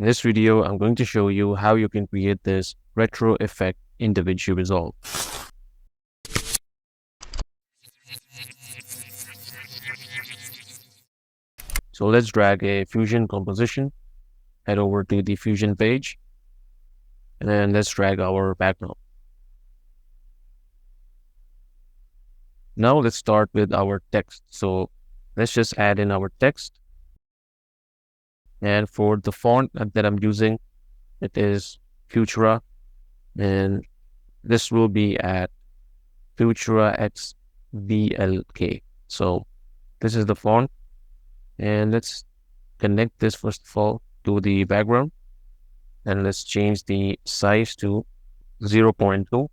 In this video, I'm going to show you how you can create this retro effect in DaVinci Resolve. So let's drag a Fusion composition, head over to the Fusion page, and then let's drag our background. Now let's start with our text. So let's just add in our text. And for the font that I'm using, it is Futura, and this will be at Futura X VLK. So this is the font, and let's connect this first of all to the background, and let's change the size to 0.2.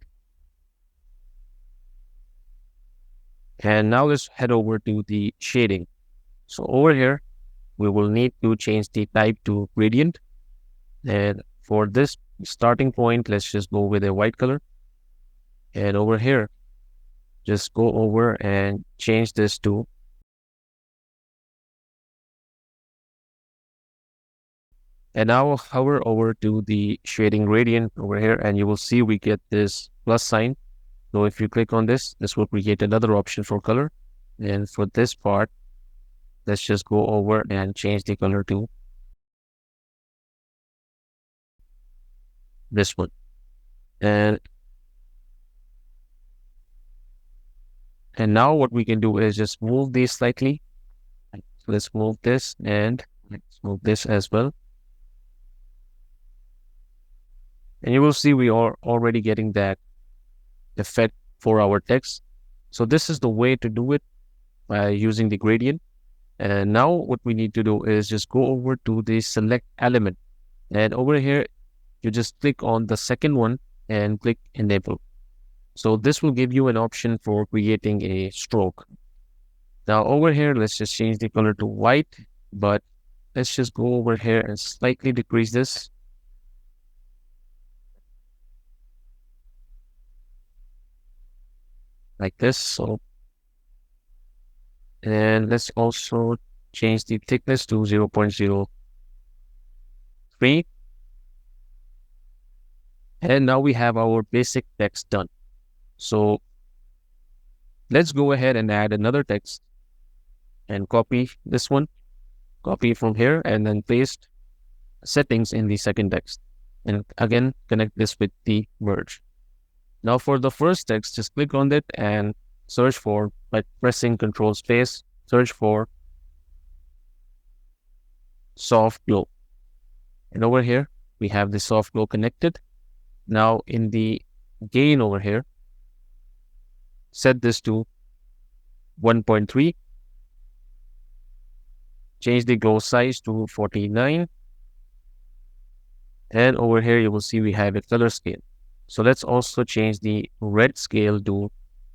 And now let's head over to the shading. So over here, we will need to change the type to gradient. And for this starting point, let's just go with a white color. And over here, just go over and change this to and now hover over to the shading gradient over here, and you will see we get this plus sign. So if you click on this, this will create another option for color. And for this part, let's just go over and change the color to this one. And now what we can do is just move these slightly. So let's move this and let's move this as well. And you will see we are already getting that effect for our text. So this is the way to do it by using the gradient. And now what we need to do is just go over to the select element. And over here, you just click on the second one and click enable. So this will give you an option for creating a stroke. Now over here, let's just change the color to white, but let's just go over here and slightly decrease this. Like this. So, and let's also change the thickness to 0.03. And now we have our basic text done. So let's go ahead and add another text and copy this one, copy from here, and then paste settings in the second text. And again, connect this with the merge. Now for the first text, just click on it and search for, by pressing Control Space, search for soft glow. And over here, we have the soft glow connected. Now in the gain over here, set this to 1.3. Change the glow size to 49. And over here, you will see we have a color scale. So let's also change the red scale to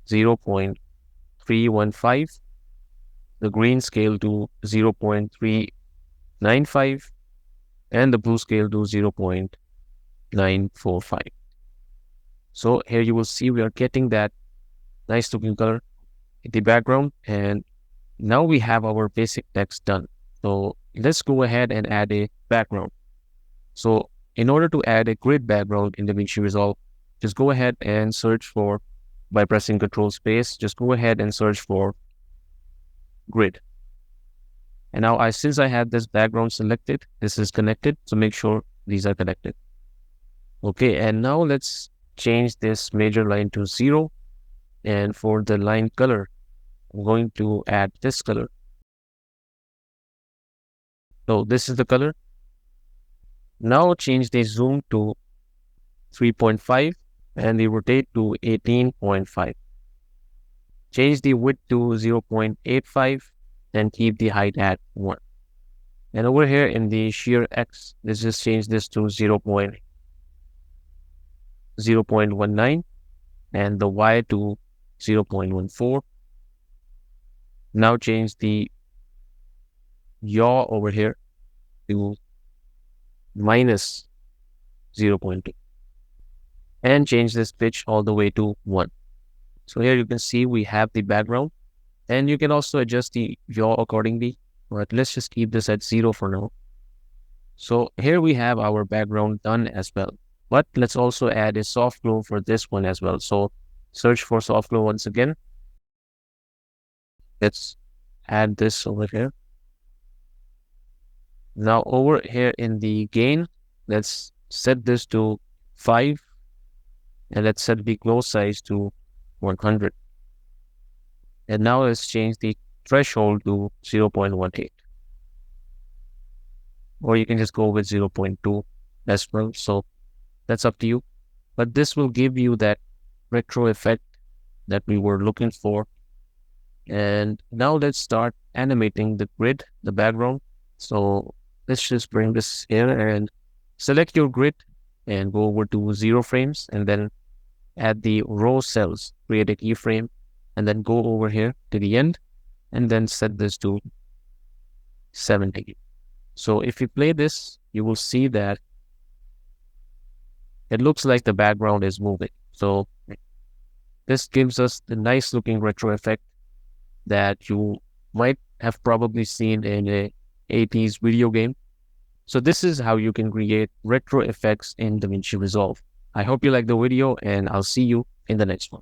0.315, the green scale to 0.395, and the blue scale to 0.945. So here you will see we are getting that nice looking color in the background. And now we have our basic text done. So let's go ahead and add a background. So in order to add a grid background in DaVinci Resolve, just go ahead and search for, by pressing Control Space, just go ahead and search for grid. And now since I have this background selected, this is connected. So make sure these are connected. Okay, and now let's change this major line to 0. And for the line color, I'm going to add this color. So this is the color. Now change the zoom to 3.5 and the rotate to 18.5. Change the width to 0.85 and keep the height at 1. And over here in the shear X, let's just change this to 0.19 and the Y to 0.14. Now change the yaw over here to minus 0.2 and change this pitch all the way to 1. So here you can see we have the background, and you can also adjust the yaw accordingly, but let's just keep this at 0 for now. So here we have our background done as well. But let's also add a soft glow for this one as well. So search for soft glow once again. Let's add this over here. Now over here in the gain, let's set this to 5 and let's set the glow size to 100. And now let's change the threshold to 0.18. Or you can just go with 0.2 as well. So that's up to you. But this will give you that retro effect that we were looking for. And now let's start animating the grid, the background. So let's just bring this here and select your grid and go over to 0 frames and then add the row cells, create a keyframe, and then go over here to the end and then set this to 70. So if you play this, you will see that it looks like the background is moving. So this gives us the nice looking retro effect that you might have probably seen in a 80s video game. So this is how you can create retro effects in DaVinci Resolve. I hope you like the video and I'll see you in the next one.